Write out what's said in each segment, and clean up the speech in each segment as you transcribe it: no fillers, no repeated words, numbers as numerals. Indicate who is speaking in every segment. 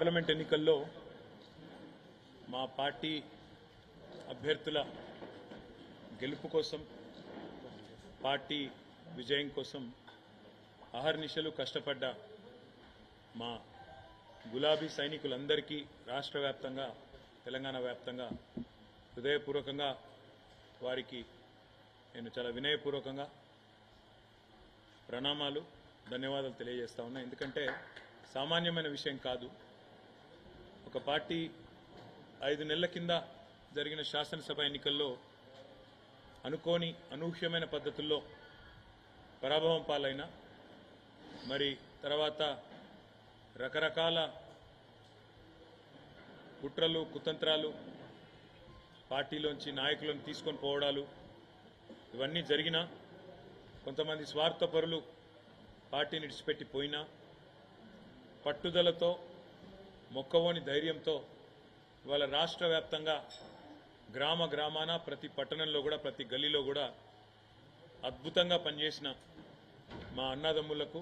Speaker 1: Parliament ఎన్నికల్లో మా party అభ్యర్థుల గెలుపు కోసం పార్టీ విజయం కోసం అహర్నిశలు కష్టపడ్డ మా గులాబీ సైనికులందరికీ రాష్ట్ర వ్యాప్తంగా తెలంగాణ వ్యాప్తంగా హృదయపూర్వకంగా వారికి నేను చాలా వినయపూర్వకంగా ప్రణామాలు ధన్యవాదాలు తెలియజేస్తా ఉన్నా. ఎందుకంటే సామాన్యమైన విషయం కాదు. ఒక పార్టీ 5 నెలల కింద జరిగిన శాసనసభ ఎన్నికల్లో అనుకోని అనూహ్యమైన పద్ధతుల్లో పరాభవం పాలైన మరి తర్వాత రకరకాల కుట్రలు కుతంత్రాలు పార్టీలోంచి నాయకులను తీసుకొని పోవడాలు ఇవన్నీ జరిగినా కొంతమంది స్వార్థపరులు పార్టీని విడిచిపెట్టి పోయినా పట్టుదలతో మొక్కవోని ధైర్యంతో ఇవాళ రాష్ట్ర వ్యాప్తంగా గ్రామ గ్రామాన ప్రతి పట్టణంలో కూడా ప్రతి గల్లీలో కూడా అద్భుతంగా పనిచేసిన మా అన్నదమ్ములకు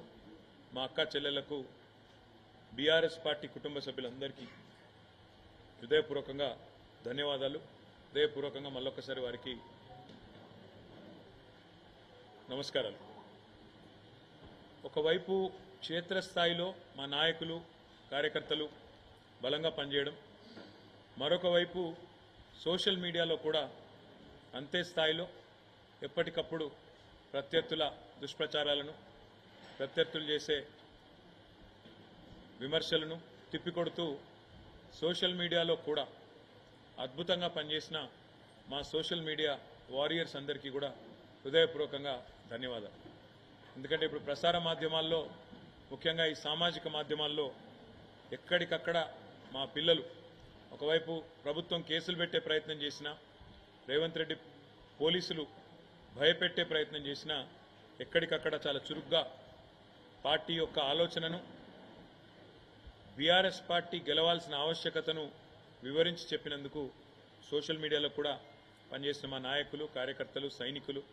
Speaker 1: మా అక్క చెల్లెళ్లకు బీఆర్ఎస్ పార్టీ కుటుంబ సభ్యులందరికీ హృదయపూర్వకంగా ధన్యవాదాలు. హృదయపూర్వకంగా మళ్ళొక్కసారి వారికి నమస్కారాలు. ఒకవైపు క్షేత్రస్థాయిలో మా నాయకులు కార్యకర్తలు బలంగా పనిచేయడం, మరొక వైపు సోషల్ మీడియాలో కూడా అంతే స్థాయిలో ఎప్పటికప్పుడు ప్రత్యర్థుల దుష్ప్రచారాలను ప్రత్యర్థులు చేసే విమర్శలను తిప్పికొడుతూ సోషల్ మీడియాలో కూడా అద్భుతంగా పనిచేసిన మా సోషల్ మీడియా వారియర్స్ అందరికీ కూడా హృదయపూర్వకంగా ధన్యవాదాలు. ఎందుకంటే ఇప్పుడు ప్రసార మాధ్యమాల్లో ముఖ్యంగా ఈ సామాజిక మాధ్యమాల్లో ఎక్కడికక్కడ మా పిల్లలు ఒకవైపు ప్రభుత్వం కేసులు పెట్టే ప్రయత్నం చేసినా, రేవంత్ రెడ్డి పోలీసులు భయపెట్టే ప్రయత్నం చేసినా ఎక్కడికక్కడ చాలా చురుగ్గా పార్టీ యొక్క ఆలోచనను బీఆర్ఎస్ పార్టీ గెలవాల్సిన ఆవశ్యకతను వివరించి చెప్పినందుకు సోషల్ మీడియాలో కూడా పనిచేసిన మా నాయకులు కార్యకర్తలు సైనికులు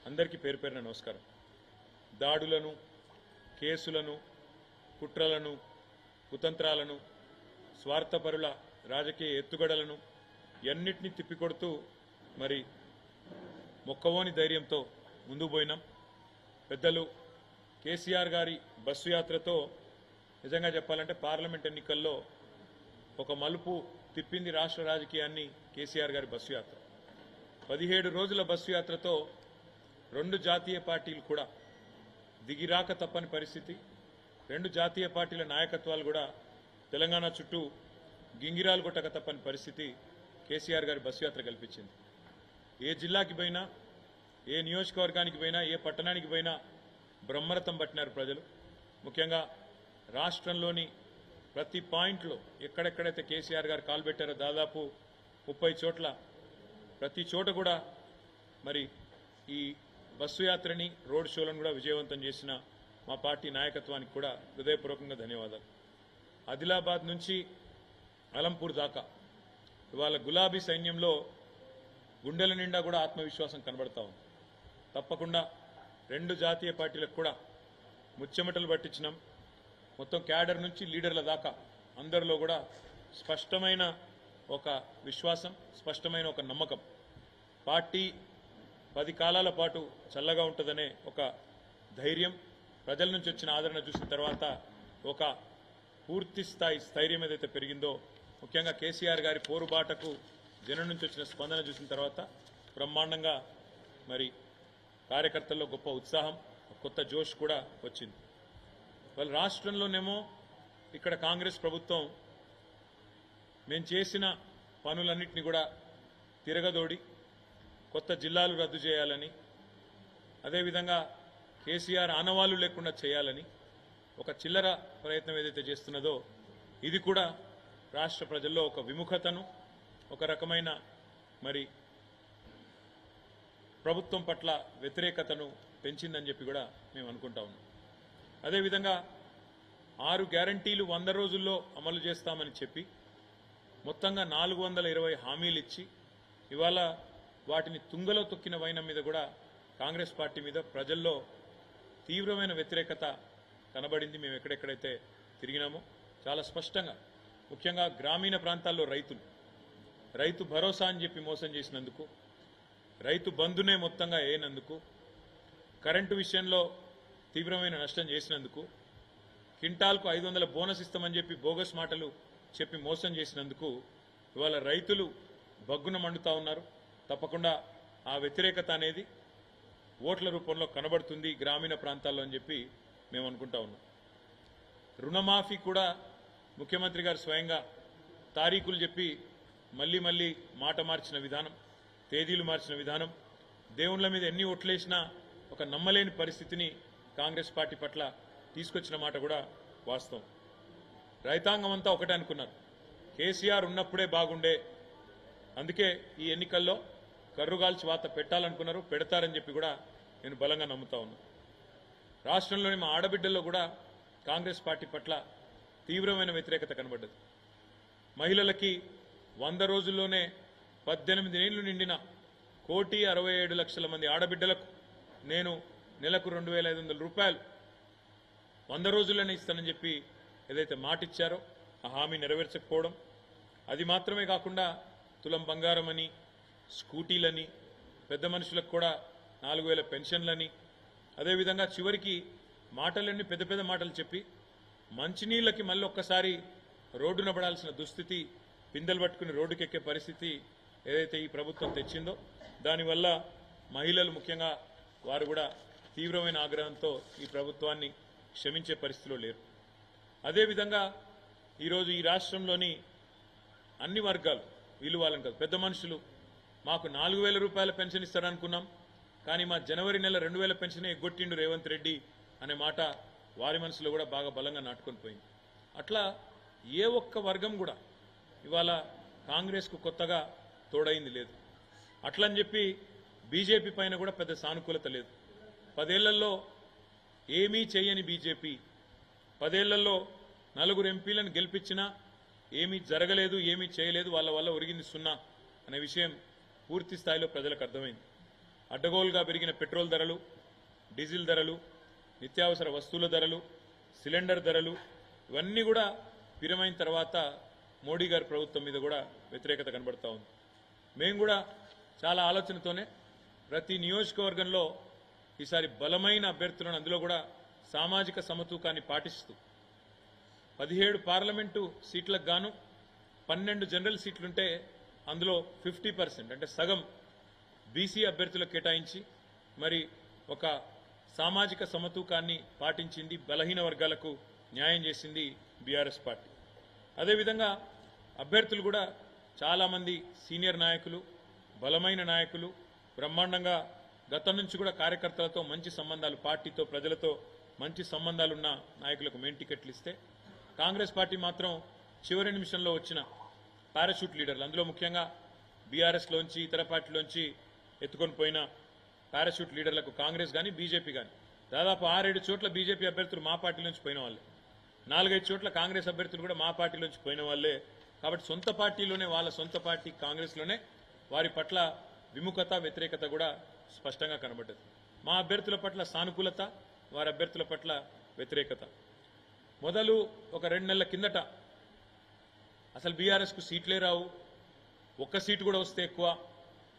Speaker 1: అందరికీ పేరు పేరున నమస్కారం. దాడులను కేసులను కుట్రలను కుతంత్రాలను స్వార్థపరుల రాజకీయ ఎత్తుగడలను ఎన్నిటినీ తిప్పికొడుతూ మరి మొక్కవోని ధైర్యంతో ముందుకు పోయినాం. పెద్దలు కేసీఆర్ గారి బస్సు యాత్రతో నిజంగా చెప్పాలంటే పార్లమెంట్ ఎన్నికల్లో ఒక మలుపు తిప్పింది రాష్ట్ర రాజకీయాన్ని కేసీఆర్ గారి బస్సు యాత్ర. 17 రోజుల బస్సు యాత్రతో 2 జాతీయ పార్టీలు కూడా దిగిరాక తప్పని పరిస్థితి. 2 జాతీయ పార్టీల నాయకత్వాలు కూడా తెలంగాణ చుట్టూ గింగిరాలు కొట్టక తప్పని పరిస్థితి కేసీఆర్ గారి బస్సు యాత్ర కల్పించింది. ఏ జిల్లాకి పోయినా, ఏ నియోజకవర్గానికి పోయినా, ఏ పట్టణానికి పోయినా బ్రహ్మరథం పట్టినారు ప్రజలు. ముఖ్యంగా రాష్ట్రంలోని ప్రతి పాయింట్లో ఎక్కడెక్కడైతే కేసీఆర్ గారు కాలు పెట్టారో దాదాపు 30 చోట్ల ప్రతి చోట కూడా మరి ఈ బస్సు యాత్రని రోడ్ షోలను కూడా విజయవంతం చేసిన మా పార్టీ నాయకత్వానికి కూడా హృదయపూర్వకంగా ధన్యవాదాలు. ఆదిలాబాద్ నుంచి అలంపూర్ దాకా ఇవాళ గులాబీ సైన్యంలో గుండెల నిండా కూడా ఆత్మవిశ్వాసం కనబడతా ఉంది. తప్పకుండా 2 జాతీయ పార్టీలకు కూడా ముచ్చెమటలు పట్టించినాం. మొత్తం క్యాడర్ నుంచి లీడర్ల దాకా అందరిలో కూడా స్పష్టమైన ఒక విశ్వాసం, స్పష్టమైన ఒక నమ్మకం. పార్టీ 10 కాలాల పాటు చల్లగా ఉంటుందనే ఒక ధైర్యం, ప్రజల నుంచి వచ్చిన ఆదరణ చూసిన తర్వాత ఒక పూర్తి స్థాయి స్థైర్యం ఏదైతే పెరిగిందో, ముఖ్యంగా కేసీఆర్ గారి పోరుబాటకు జనం నుంచి వచ్చిన స్పందన చూసిన తర్వాత బ్రహ్మాండంగా మరి కార్యకర్తల్లో గొప్ప ఉత్సాహం, కొత్త జోష్ కూడా వచ్చింది. వాళ్ళ రాష్ట్రంలోనేమో ఇక్కడ కాంగ్రెస్ ప్రభుత్వం మేము చేసిన పనులన్నింటినీ కూడా తిరగదోడి కొత్త జిల్లాలు రద్దు చేయాలని, అదేవిధంగా కేసీఆర్ ఆనవాళ్లు లేకుండా చేయాలని ఒక చిల్లర ప్రయత్నం ఏదైతే చేస్తున్నదో ఇది కూడా రాష్ట్ర ప్రజల్లో ఒక విముఖతను, ఒక రకమైన మరి ప్రభుత్వం పట్ల వ్యతిరేకతను పెంచిందని చెప్పి కూడా మేము అనుకుంటా ఉన్నాం. అదేవిధంగా 6 గ్యారంటీలు 100 రోజుల్లో అమలు చేస్తామని చెప్పి మొత్తంగా 420 హామీలు ఇచ్చి ఇవాళ వాటిని తుంగలో తొక్కిన వైనం మీద కూడా కాంగ్రెస్ పార్టీ మీద ప్రజల్లో తీవ్రమైన వ్యతిరేకత కనబడింది. మేము ఎక్కడెక్కడైతే తిరిగినామో చాలా స్పష్టంగా ముఖ్యంగా గ్రామీణ ప్రాంతాల్లో రైతు భరోసా అని చెప్పి మోసం చేసినందుకు, రైతు బంధునే మొత్తంగా వేయనందుకు, కరెంటు విషయంలో తీవ్రమైన నష్టం చేసినందుకు, క్వింటాల్కు 500 బోనస్ ఇస్తామని చెప్పి బోగస్ మాటలు చెప్పి మోసం చేసినందుకు ఇవాళ రైతులు బగ్గున మండుతా ఉన్నారు. తప్పకుండా ఆ వ్యతిరేకత అనేది ఓట్ల రూపంలో కనబడుతుంది గ్రామీణ ప్రాంతాల్లో అని చెప్పి మేము అనుకుంటా ఉన్నాం. రుణమాఫీ కూడా ముఖ్యమంత్రి గారు స్వయంగా తారీఖులు చెప్పి మళ్ళీ మాట మార్చిన విధానం, తేదీలు మార్చిన విధానం, దేవుళ్ళ మీద ఎన్ని ఓట్లేసినా ఒక నమ్మలేని పరిస్థితిని కాంగ్రెస్ పార్టీ పట్ల తీసుకొచ్చిన మాట కూడా వాస్తవం. రైతాంగం అంతా ఒకటే అనుకున్నారు, కేసీఆర్ ఉన్నప్పుడే బాగుండే, అందుకే ఈ ఎన్నికల్లో కర్రుగాల్చి వాత పెట్టాలనుకున్నారు, పెడతారని చెప్పి కూడా నేను బలంగా నమ్ముతా ఉన్నాను. రాష్ట్రంలోని మా ఆడబిడ్డల్లో కూడా కాంగ్రెస్ పార్టీ పట్ల తీవ్రమైన వ్యతిరేకత కనబడ్డది. మహిళలకి 100 రోజుల్లోనే 18 ఏళ్లు నిండిన 1,67,00,000 మంది ఆడబిడ్డలకు నేను నెలకు 2,500 రూపాయలు 100 రోజుల్లోనే ఇస్తానని చెప్పి ఏదైతే మాట ఇచ్చారో ఆ హామీ నెరవేర్చకపోవడం, అది మాత్రమే కాకుండా తులం బంగారం అని, స్కూటీలని, పెద్ద మనుషులకు కూడా 4,000 పెన్షన్లని, అదేవిధంగా చివరికి మాటలన్నీ పెద్ద మాటలు చెప్పి మంచినీళ్ళకి మళ్ళీ ఒక్కసారి రోడ్డున పడాల్సిన దుస్థితి, పిందెలు పట్టుకుని రోడ్డుకెక్కే పరిస్థితి ఏదైతే ఈ ప్రభుత్వం తెచ్చిందో దానివల్ల మహిళలు ముఖ్యంగా వారు కూడా తీవ్రమైన ఆగ్రహంతో ఈ ప్రభుత్వాన్ని క్షమించే పరిస్థితిలో లేరు. అదేవిధంగా ఈరోజు ఈ రాష్ట్రంలోని అన్ని వర్గాలు, వీళ్ళు వాళ్ళని కాదు, పెద్ద మనుషులు మాకు 4,000 రూపాయల పెన్షన్ ఇస్తారనుకున్నాం, కానీ మా జనవరి నెల 2,000 పెన్షనే ఎగ్గొట్టిండు రేవంత్ రెడ్డి అనే మాట వారి మనసులో కూడా బాగా బలంగా నాటుకొని పోయింది. అట్లా ఏ ఒక్క వర్గం కూడా ఇవాళ కాంగ్రెస్కు కొత్తగా తోడైంది లేదు. అట్లని చెప్పి బీజేపీ పైన కూడా పెద్ద సానుకూలత లేదు. 10 ఏళ్లలో ఏమీ చేయని బీజేపీ 10 ఏళ్లలో 4 ఎంపీలను గెలిపించినా ఏమీ జరగలేదు, ఏమీ చేయలేదు, వాళ్ళ వల్ల ఒరిగింది సున్నా అనే విషయం పూర్తి స్థాయిలో ప్రజలకు అర్థమైంది. అడ్డగోలుగా పెరిగిన పెట్రోల్ ధరలు, డీజిల్ ధరలు, నిత్యావసర వస్తువుల ధరలు, సిలిండర్ ధరలు ఇవన్నీ కూడా విరమైన తర్వాత మోడీ గారి ప్రభుత్వం మీద కూడా వ్యతిరేకత కనబడతా ఉంది. మేము కూడా చాలా ఆలోచనతోనే ప్రతి నియోజకవర్గంలో ఈసారి బలమైన అభ్యర్థులను, అందులో కూడా సామాజిక సమతూకాన్ని పాటిస్తూ 17 పార్లమెంటు సీట్లకు గాను 12 జనరల్ సీట్లుంటే అందులో 50% అంటే సగం బీసీ అభ్యర్థులకు కేటాయించి మరి ఒక సామాజిక సమతూకాన్ని పాటించింది, బలహీన వర్గాలకు న్యాయం చేసింది బీఆర్ఎస్ పార్టీ. అదేవిధంగా అభ్యర్థులు కూడా చాలామంది సీనియర్ నాయకులు, బలమైన నాయకులు, బ్రహ్మాండంగా గతం నుంచి కూడా కార్యకర్తలతో మంచి సంబంధాలు, పార్టీతో ప్రజలతో మంచి సంబంధాలున్న నాయకులకు మెయిన్ టికెట్లు ఇస్తే కాంగ్రెస్ పార్టీ మాత్రం చివరి నిమిషంలో వచ్చిన పారాషూట్ లీడర్లు, అందులో ముఖ్యంగా బీఆర్ఎస్లోంచి ఇతర పార్టీలోంచి ఎత్తుకొని పోయిన పారాషూట్ లీడర్లకు కాంగ్రెస్ కానీ బీజేపీ కానీ దాదాపు 6-7 చోట్ల బీజేపీ అభ్యర్థులు మా పార్టీలోంచి పోయిన వాళ్ళే, 4-5 చోట్ల కాంగ్రెస్ అభ్యర్థులు కూడా మా పార్టీలోంచి పోయిన వాళ్ళే. కాబట్టి సొంత పార్టీలోనే, వాళ్ళ సొంత పార్టీ కాంగ్రెస్లోనే వారి పట్ల విముఖత, వ్యతిరేకత కూడా స్పష్టంగా కనబడ్డది. మా అభ్యర్థుల పట్ల సానుకూలత, వారి అభ్యర్థుల పట్ల వ్యతిరేకత. మొదలు ఒక 2 నెలల కిందట అసలు బీఆర్ఎస్కు సీట్లే రావు, ఒక్క సీటు కూడా వస్తే ఎక్కువ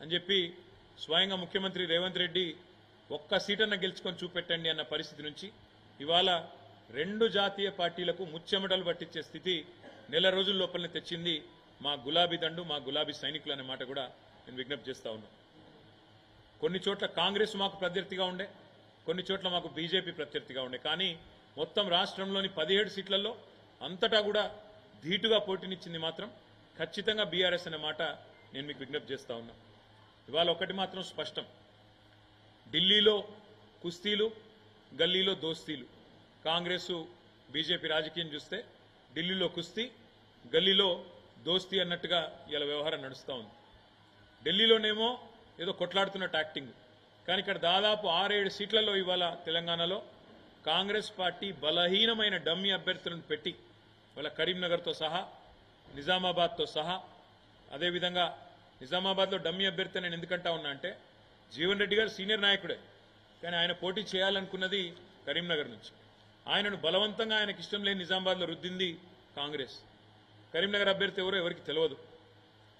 Speaker 1: అని చెప్పి స్వయంగా ముఖ్యమంత్రి రేవంత్ రెడ్డి ఒక్క సీటన్నా గెలుచుకొని చూపెట్టండి అన్న పరిస్థితి నుంచి ఇవాళ 2 జాతీయ పార్టీలకు ముచ్చెమటలు పట్టించే స్థితి నెల రోజుల లోపలనే తెచ్చింది మా గులాబీ దండు, మా గులాబీ సైనికులు అనే మాట కూడా నేను విజ్ఞప్తి చేస్తా ఉన్నా. కొన్ని చోట్ల కాంగ్రెస్ మాకు ప్రత్యర్థిగా ఉండే, కొన్ని చోట్ల మాకు బీజేపీ ప్రత్యర్థిగా ఉండే, కానీ మొత్తం రాష్ట్రంలోని 17 సీట్లలో అంతటా కూడా ధీటుగా పోటీనిచ్చింది మాత్రం ఖచ్చితంగా బీఆర్ఎస్ అనే మాట నేను మీకు విజ్ఞప్తి చేస్తా ఉన్నా. ఇవాళ ఒకటి మాత్రం స్పష్టం, ఢిల్లీలో కుస్తీలు, గల్లీలో దోస్తీలు. కాంగ్రెస్ బీజేపీ రాజకీయం చూస్తే ఢిల్లీలో కుస్తీ, గల్లీలో దోస్తీ అన్నట్టుగా ఇలా వ్యవహారం నడుస్తూ ఉంది. ఢిల్లీలోనేమో ఏదో కొట్లాడుతున్న యాక్టింగ్, కానీ ఇక్కడ దాదాపు 6-7 సీట్లలో ఇవాళ తెలంగాణలో కాంగ్రెస్ పార్టీ బలహీనమైన డమ్మీ అభ్యర్థులను పెట్టి ఇవాళ కరీంనగర్తో సహా, నిజామాబాద్తో సహా, అదేవిధంగా నిజామాబాద్లో డమ్మీ అభ్యర్థి నేను ఎందుకంటా ఉన్నా అంటే జీవన్ రెడ్డి గారు సీనియర్ నాయకుడే, కానీ ఆయన పోటీ చేయాలనుకున్నది కరీంనగర్ నుంచి. ఆయనను బలవంతంగా ఆయనకు ఇష్టం లేని నిజామాబాద్లో రుద్దింది కాంగ్రెస్. కరీంనగర్ అభ్యర్థి ఎవరో ఎవరికి తెలియదు.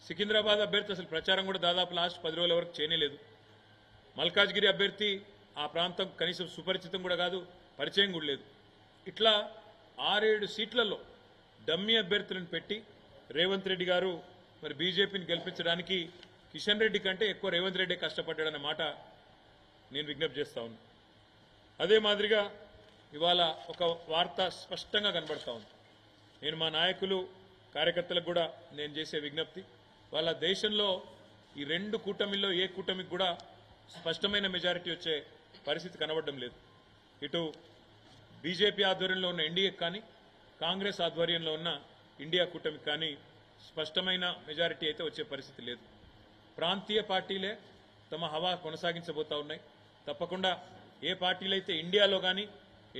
Speaker 1: సికింద్రాబాద్ అభ్యర్థి అసలు ప్రచారం కూడా దాదాపు లాస్ట్ 10 రోజుల వరకు చేయలేదు. మల్కాజ్గిరి అభ్యర్థి ఆ ప్రాంతం కనీసం సుపరిచితం కూడా కాదు, పరిచయం కూడా లేదు. ఇట్లా 6-7 సీట్లలో డమ్మీ అభ్యర్థులను పెట్టి రేవంత్ రెడ్డి గారు మరి బీజేపీని గెలిపించడానికి కిషన్ రెడ్డి కంటే ఎక్కువ రేవంత్ రెడ్డి కష్టపడ్డాడన్న మాట నేను విజ్ఞప్తి చేస్తా ఉన్నా. అదే మాదిరిగా ఇవాళ ఒక వార్త స్పష్టంగా కనబడతా ఉంది. నేను మా నాయకులు కార్యకర్తలకు కూడా నేను చేసే విజ్ఞప్తి, వాళ్ళ దేశంలో ఈ 2 కూటమిల్లో ఏ కూటమికి కూడా స్పష్టమైన మెజారిటీ వచ్చే పరిస్థితి కనబడడం లేదు. ఇటు బీజేపీ ఆధ్వర్యంలో ఉన్న ఎన్డీఏకి కానీ కాంగ్రెస్ ఆధ్వర్యంలో ఉన్న ఇండియా కూటమికి కానీ స్పష్టమైన మెజారిటీ అయితే వచ్చే పరిస్థితి లేదు. ప్రాంతీయ పార్టీలే తమ హవా కొనసాగించబోతా ఉన్నాయి. తప్పకుండా ఏ పార్టీలైతే ఇండియాలో కానీ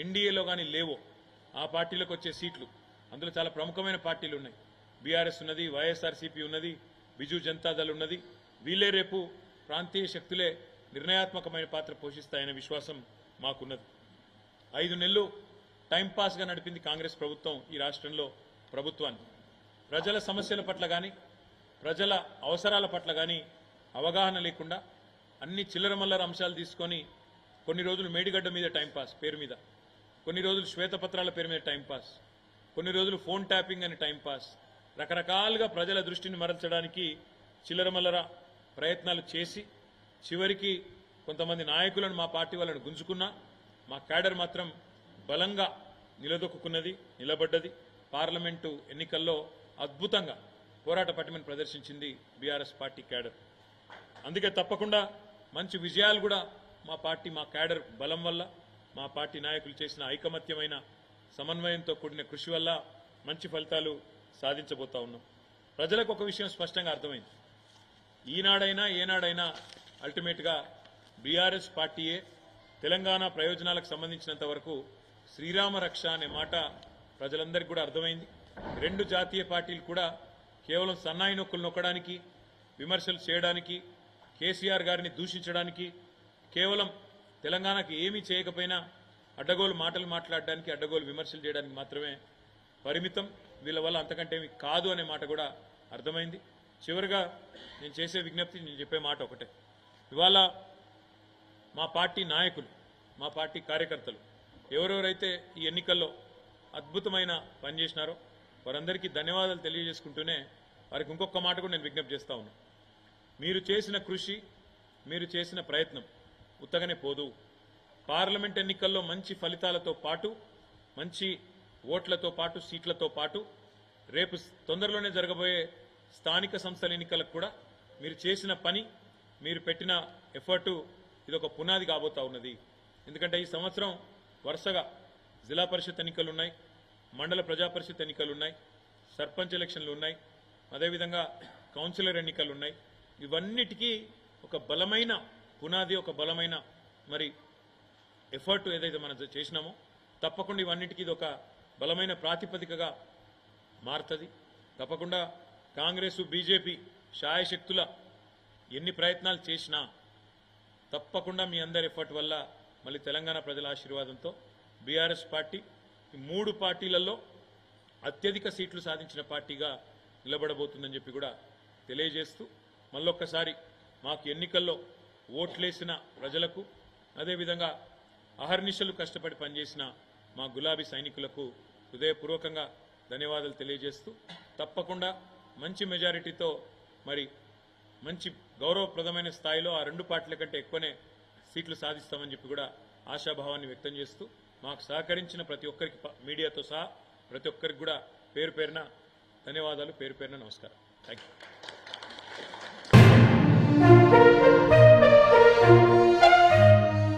Speaker 1: ఎన్డీఏలో కానీ లేవో ఆ పార్టీలకు వచ్చే సీట్లు, అందులో చాలా ప్రముఖమైన పార్టీలు ఉన్నాయి. బీఆర్ఎస్ ఉన్నది, వైఎస్ఆర్సీపీ ఉన్నది, బిజు జనతాదళ్ ఉన్నది. వీళ్ళే రేపు ప్రాంతీయ శక్తులే నిర్ణయాత్మకమైన పాత్ర పోషిస్తాయనే విశ్వాసం మాకున్నది. 5 నెలలు టైంపాస్గా నడిపింది కాంగ్రెస్ ప్రభుత్వం ఈ రాష్ట్రంలో ప్రభుత్వాన్ని. ప్రజల సమస్యల పట్ల కానీ ప్రజల అవసరాల పట్ల కానీ అవగాహన లేకుండా అన్ని చిల్లరమల్లర అంశాలు తీసుకొని కొన్ని రోజులు మేడిగడ్డ మీద టైంపాస్ పేరు మీద, కొన్ని రోజులు శ్వేతపత్రాల పేరు మీద టైంపాస్, కొన్ని రోజులు ఫోన్ ట్యాపింగ్ అని టైంపాస్, రకరకాలుగా ప్రజల దృష్టిని మరల్చడానికి చిల్లరమల్లర ప్రయత్నాలు చేసి చివరికి కొంతమంది నాయకులను మా పార్టీ వాళ్ళని గుంజుకున్నా మా క్యాడర్ మాత్రం బలంగా నిలబడ్డది. పార్లమెంటు ఎన్నికల్లో అద్భుతంగా పోరాట పటిమను ప్రదర్శించింది బీఆర్ఎస్ పార్టీ క్యాడర్. అందుకే తప్పకుండా మంచి విజయాలు కూడా మా పార్టీ మా క్యాడర్ బలం వల్ల, మా పార్టీ నాయకులు చేసిన ఐకమత్యమైన సమన్వయంతో కూడిన కృషి వల్ల మంచి ఫలితాలు సాధించబోతా ఉన్నాం. ప్రజలకు ఒక విషయం స్పష్టంగా అర్థమైంది. ఈనాడైనా ఏనాడైనా అల్టిమేట్గా బీఆర్ఎస్ పార్టీయే తెలంగాణ ప్రయోజనాలకు సంబంధించినంత వరకు శ్రీరామ రక్ష అనే మాట ప్రజలందరికీ కూడా అర్థమైంది. 2 జాతీయ పార్టీలు కూడా కేవలం సన్నాయి నొక్కులు నొక్కడానికి, విమర్శలు చేయడానికి, కేసీఆర్ గారిని దూషించడానికి, కేవలం తెలంగాణకు ఏమీ చేయకపోయినా అడ్డగోలు మాటలు మాట్లాడడానికి, అడ్డగోలు విమర్శలు చేయడానికి మాత్రమే పరిమితం. వీళ్ళ వల్ల అంతకంటే ఏమీ కాదు అనే మాట కూడా అర్థమైంది. చివరిగా నేను చేసే విజ్ఞప్తి, నేను చెప్పే మాట ఒకటే. ఇవాళ మా పార్టీ నాయకులు, మా పార్టీ కార్యకర్తలు ఎవరెవరైతే ఈ ఎన్నికల్లో అద్భుతమైన పని చేసినారో వారందరికీ ధన్యవాదాలు తెలియజేసుకుంటూనే వారికి ఇంకొక మాట కూడా నేను విజ్ఞప్తి చేస్తా ఉన్నాను. మీరు చేసిన కృషి, మీరు చేసిన ప్రయత్నం ఉత్తగానే పోదు. పార్లమెంట్ ఎన్నికల్లో మంచి ఫలితాలతో పాటు, మంచి ఓట్లతో పాటు, సీట్లతో పాటు రేపు తొందరలోనే జరగబోయే స్థానిక సంస్థల ఎన్నికలకు కూడా మీరు చేసిన పని, మీరు పెట్టిన ఎఫర్టు ఇదొక పునాది కాబోతా ఉన్నది. ఎందుకంటే ఈ సంవత్సరం వరుసగా జిల్లా పరిషత్ ఎన్నికలున్నాయి, మండల ప్రజా పరిషత్ ఎన్నికలున్నాయి, సర్పంచ్ ఎలక్షన్లు ఉన్నాయి, అదేవిధంగా కౌన్సిలర్ ఎన్నికలున్నాయి. ఇవన్నిటికీ ఒక బలమైన పునాది, ఒక బలమైన మరి ఎఫర్ట్ ఏదైతే మనం చేసినామో తప్పకుండా ఇవన్నిటికీ ఇది ఒక బలమైన ప్రాతిపదికగా మారుతుంది. తప్పకుండా కాంగ్రెస్ బీజేపీ శాయశక్తుల ఎన్ని ప్రయత్నాలు చేసినా తప్పకుండా మీ అందరి ఎఫర్ట్ వల్ల మళ్ళీ తెలంగాణ ప్రజల ఆశీర్వాదంతో బీఆర్ఎస్ పార్టీ ఈ 3 పార్టీలలో అత్యధిక సీట్లు సాధించిన పార్టీగా నిలబడబోతుందని చెప్పి కూడా తెలియజేస్తూ మళ్ళొక్కసారి మాకు ఎన్నికల్లో ఓట్లేసిన ప్రజలకు, అదేవిధంగా అహర్నిశలు కష్టపడి పనిచేసిన మా గులాబీ సైనికులకు హృదయపూర్వకంగా ధన్యవాదాలు తెలియజేస్తూ తప్పకుండా మంచి మెజారిటీతో మరి మంచి గౌరవప్రదమైన స్థాయిలో ఆ 2 పార్టీల కంటే ఎక్కువనే సీట్లు సాధిస్తామని చెప్పి కూడా ఆశాభావాన్ని వ్యక్తం చేస్తూ మాకు సహకరించిన ప్రతి ఒక్కరికి, మీడియాతో సహా ప్రతి ఒక్కరికి కూడా పేరు పేరున ధన్యవాదాలు, పేరు పేరున నమస్కారం. Thank you.